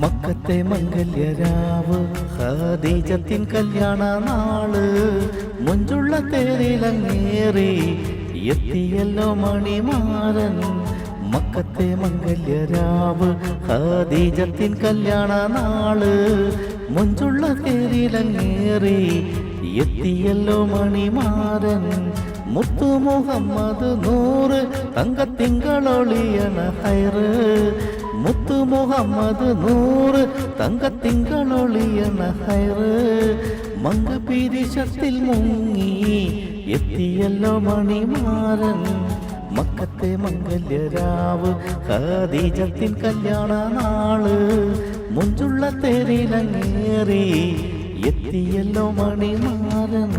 മക്കത്തെ മംഗല്യരാവ് ഖദീജത്തിൻ കല്യാണ നാള് മുഞ്ചുള്ള തേരിലങ്ങേറി എത്തിയല്ലോ മണിമാരൻ. മക്കത്തെ മംഗല്യരാവ് ഖദീജത്തിൻ കല്യാണ നാള് മുഞ്ചുള്ള തേരിലങ്ങേറി എത്തിയല്ലോ മണിമാരൻ. മുത്തു മുഹമ്മദ് നൂറ് തങ്കത്തിങ്കളൊളിയണ ഹൈറ്. മുത്തു മുഹമ്മദ് നൂറ് തങ്കത്തിങ്കളൊളിയണ ഹൈറ്. മങ്കപീരിശത്തിൽ മുങ്ങി എത്തിയല്ലോ മണിമാരൻ. മക്കത്തെ മംഗല്യരാവ് ഖദീജത്തിൻ കല്യാണ നാള് മുഞ്ചുള്ള തേരിലങ്ങേറി എത്തിയല്ലോ മണിമാരൻ.